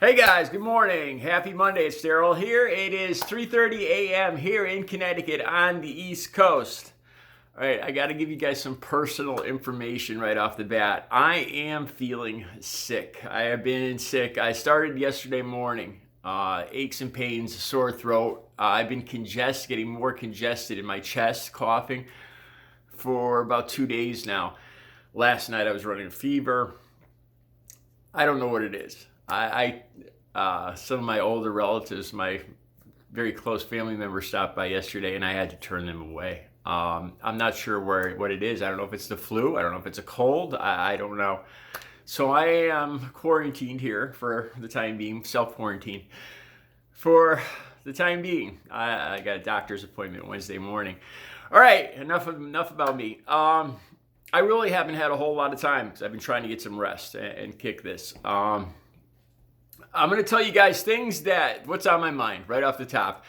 Hey guys, good morning. Happy Monday. It's Daryl here. It is 3:30 a.m. here in Connecticut on the East Coast. All right, I got to give you guys some personal information right off the bat. I am feeling sick. I have been sick. I started yesterday morning. Aches and pains, sore throat. I've been getting more congested in my chest, coughing for about 2 days now. Last night I was running a fever. I don't know what it is. Some of my older relatives, my very close family members stopped by yesterday and I had to turn them away. I'm not sure what it is. I don't know if it's the flu. I don't know if it's a cold. I don't know. So I am quarantined here for the time being, self-quarantine for the time being. I got a doctor's appointment Wednesday morning. All right, enough about me. I really haven't had a whole lot of time because I've been trying to get some rest and kick this. I'm going to tell you guys what's on my mind right off the top.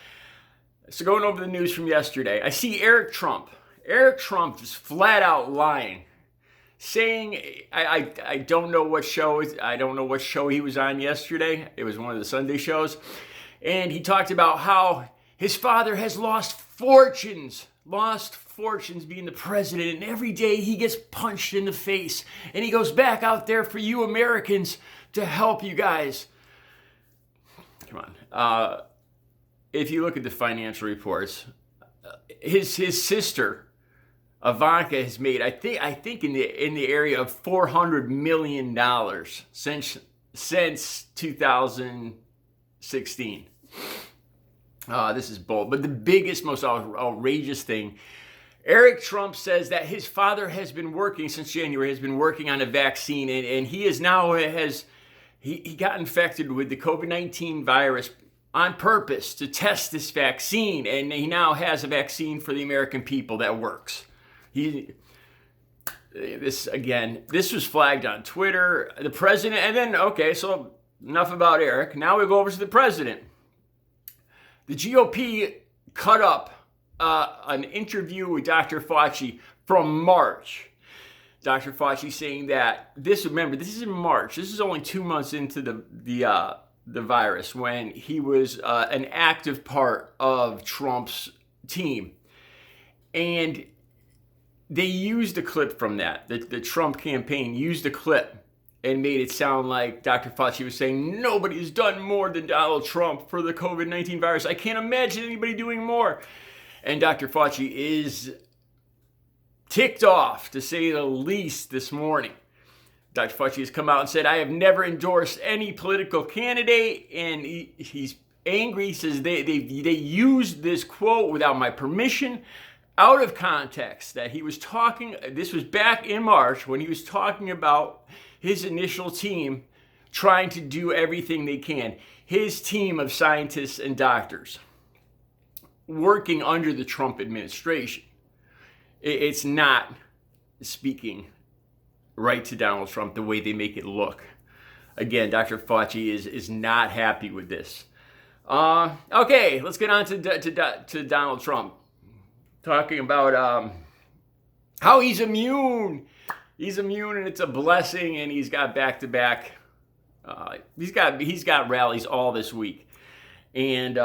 So going over the news from yesterday, I see Eric Trump. Eric Trump just flat out lying, saying I don't know what show he was on yesterday. It was one of the Sunday shows, and he talked about how his father has lost fortunes being the president, and every day he gets punched in the face, and he goes back out there for you Americans to help you guys. Come on. If you look at the financial reports, his sister Ivanka has made I think in the area of $400 million since 2016. This is bold, but the biggest, most outrageous thing. Eric Trump says that his father has been working since January, has been working on a vaccine, and he is now he got infected with the COVID-19 virus on purpose to test this vaccine, and he now has a vaccine for the American people that works. This was flagged on Twitter, the president, and then, okay, so enough about Eric. Now we go over to the president. The GOP cut up an interview with Dr. Fauci from March. Dr. Fauci saying that this is in March. This is only 2 months into the virus when he was an active part of Trump's team. And they used a clip from that. The Trump campaign used a clip and made it sound like Dr. Fauci was saying, nobody has done more than Donald Trump for the COVID-19 virus. I can't imagine anybody doing more. And Dr. Fauci is ticked off, to say the least, this morning. Dr. Fauci has come out and said, I have never endorsed any political candidate, and he's angry. He says they used this quote without my permission, out of context, that he was talking, this was back in March, when he was talking about his initial team trying to do everything they can. His team of scientists and doctors working under the Trump administration. It's not speaking right to Donald Trump the way they make it look. Again, Dr. Fauci is not happy with this. Okay, let's get on to Donald Trump. Talking about how he's immune. He's immune and it's a blessing, and he's got back-to-back. He's got rallies all this week. And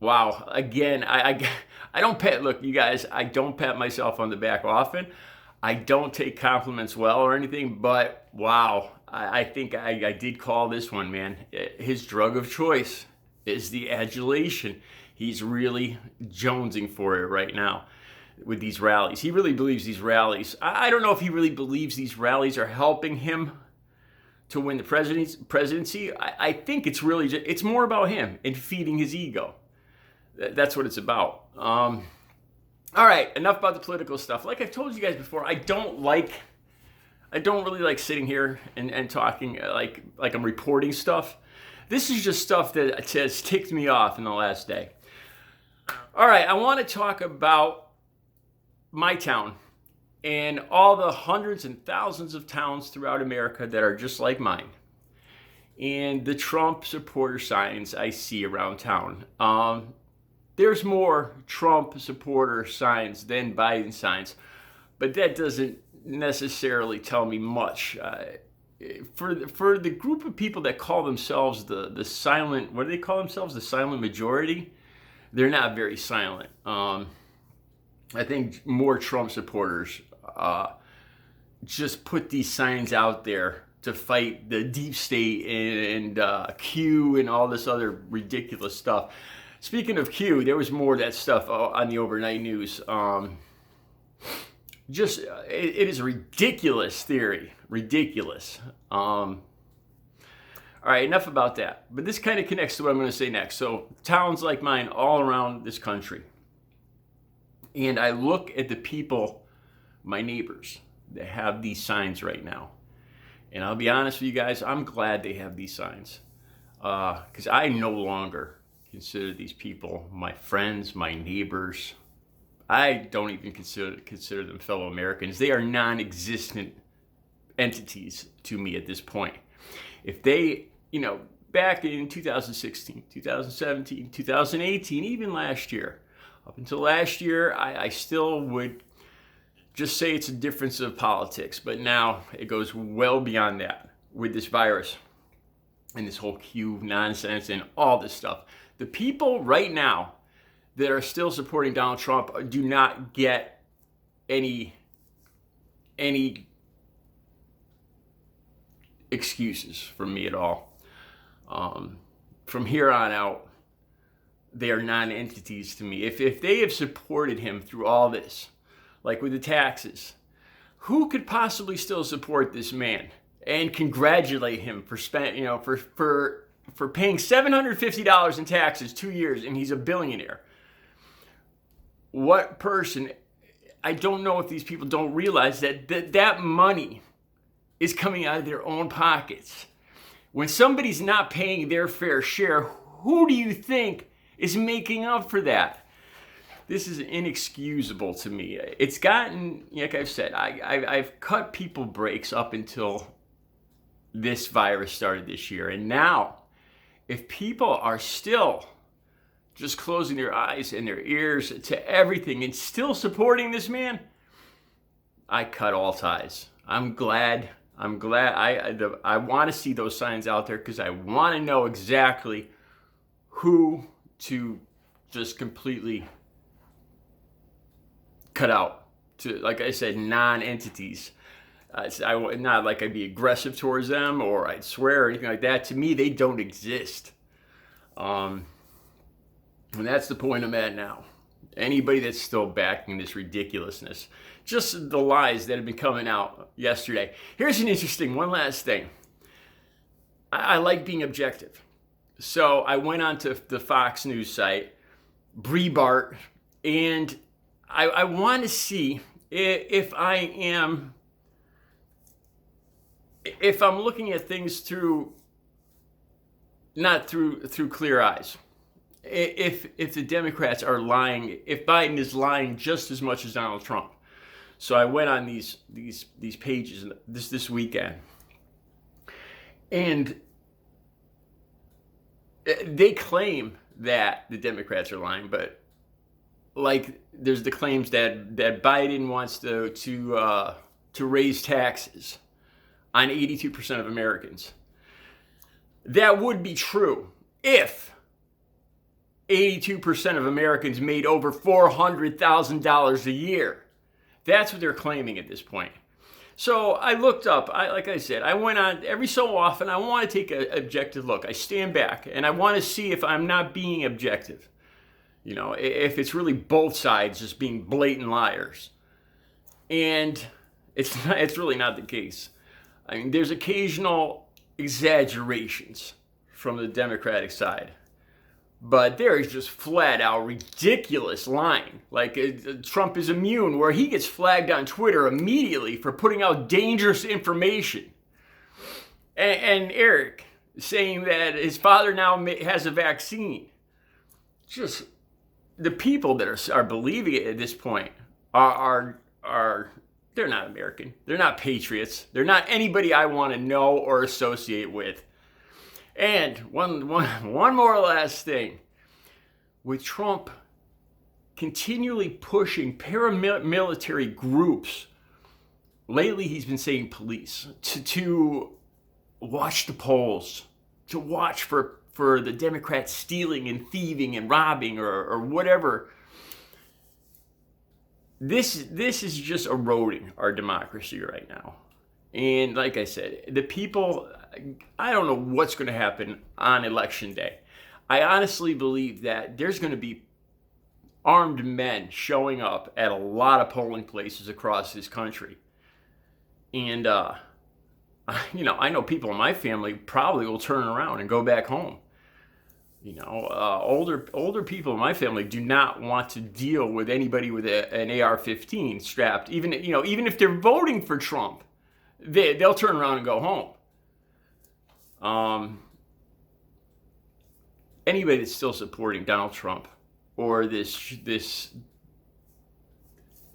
wow, again, I don't look, you guys, I don't pat myself on the back often. I don't take compliments well or anything, but wow, I think I did call this one, man. His drug of choice is the adulation. He's really jonesing for it right now with these rallies. He really believes these rallies. I don't know if he really believes these rallies are helping him to win the presidency. I think it's more about him and feeding his ego. That's what it's about. All right, enough about the political stuff. Like I've told you guys before, I don't really like sitting here and talking like I'm reporting stuff. This is just stuff that has ticked me off in the last day. All right, I want to talk about my town and all the hundreds and thousands of towns throughout America that are just like mine, and the Trump supporter signs I see around town. There's more Trump supporter signs than Biden signs, but that doesn't necessarily tell me much. for the group of people that call themselves the silent, what do they call themselves? The silent majority. They're not very silent. I think more Trump supporters just put these signs out there to fight the deep state and Q and all this other ridiculous stuff. Speaking of Q, there was more of that stuff on the overnight news. It is a ridiculous theory. Ridiculous. All right, enough about that. But this kind of connects to what I'm going to say next. So towns like mine all around this country. And I look at the people, my neighbors, that have these signs right now. And I'll be honest with you guys, I'm glad they have these signs. Because I no longer consider these people my friends, my neighbors. I don't even consider them fellow Americans. They are non-existent entities to me at this point. If they, back in 2016, 2017, 2018, even last year, up until last year, I still would just say it's a difference of politics. But now it goes well beyond that with this virus and this whole Q nonsense and all this stuff. The people right now that are still supporting Donald Trump do not get any excuses from me at all. From here on out, they are non-entities to me. If they have supported him through all this, like with the taxes, who could possibly still support this man and congratulate him for for paying $750 in taxes 2 years and he's a billionaire? What person? I don't know if these people don't realize that money is coming out of their own pockets. When somebody's not paying their fair share, who do you think is making up for that? This is inexcusable to me. It's gotten, like I've said, I've cut people breaks up until this virus started this year. And now, if people are still just closing their eyes and their ears to everything and still supporting this man, I cut all ties. I'm glad. I want to see those signs out there because I want to know exactly who to just completely cut out. To, like I said, non-entities. Not like I'd be aggressive towards them or I'd swear or anything like that. To me, they don't exist. And that's the point I'm at now. Anybody that's still backing this ridiculousness, just the lies that have been coming out yesterday. Here's an interesting one last thing. I like being objective. So I went on to the Fox News site, Breitbart, and I want to see if I'm looking at things not through clear eyes. If the Democrats are lying, if Biden is lying just as much as Donald Trump. So I went on these pages this weekend, and they claim that the Democrats are lying, but like there's the claims that Biden wants to raise taxes on 82% of Americans. That would be true if 82% of Americans made over $400,000 a year. That's what they're claiming at this point. So I looked up, like I said, I went on every so often. I want to take an objective look. I stand back and I want to see if I'm not being objective. If it's really both sides just being blatant liars. And it's really not the case. I mean, there's occasional exaggerations from the Democratic side. But there is just flat out ridiculous lying. Like Trump is immune, where he gets flagged on Twitter immediately for putting out dangerous information. And Eric saying that his father now has a vaccine. Just the people that are believing it at this point are they're not American. They're not patriots. They're not anybody I want to know or associate with. And one more last thing. With Trump continually pushing paramilitary groups, lately he's been saying police, to watch the polls, to watch for the Democrats stealing and thieving and robbing or whatever. This is just eroding our democracy right now. And like I said, the people, I don't know what's going to happen on election day. I honestly believe that there's going to be armed men showing up at a lot of polling places across this country. And, I know people in my family probably will turn around and go back home. Older people in my family do not want to deal with anybody with an AR-15 strapped. Even if they're voting for Trump, they'll turn around and go home. Anybody that's still supporting Donald Trump or this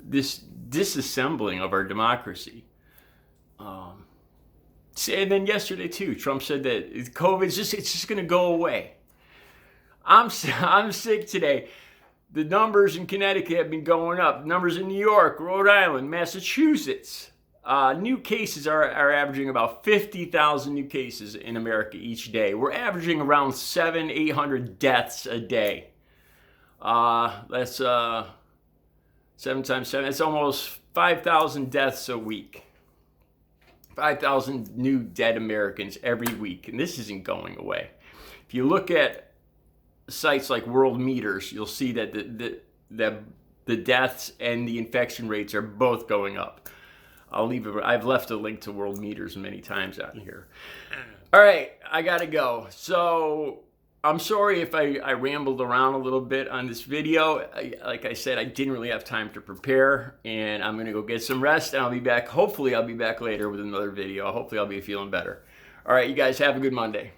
disassembling of our democracy. And then yesterday too, Trump said that COVID's just going to go away. I'm sick today. The numbers in Connecticut have been going up. Numbers in New York, Rhode Island, Massachusetts. New cases are averaging about 50,000 new cases in America each day. We're averaging around 800 deaths a day. That's 7 times 7. That's almost 5,000 deaths a week. 5,000 new dead Americans every week. And this isn't going away. If you look at sites like World Meters, you'll see that the deaths and the infection rates are both going up. I've left a link to World Meters many times out here. All right, I gotta go. So I'm sorry if I rambled around a little bit on this video. Like I said, I didn't really have time to prepare, and I'm gonna go get some rest, and I'll be back. Hopefully I'll be back later with another video. Hopefully I'll be feeling better. All right, you guys have a good Monday.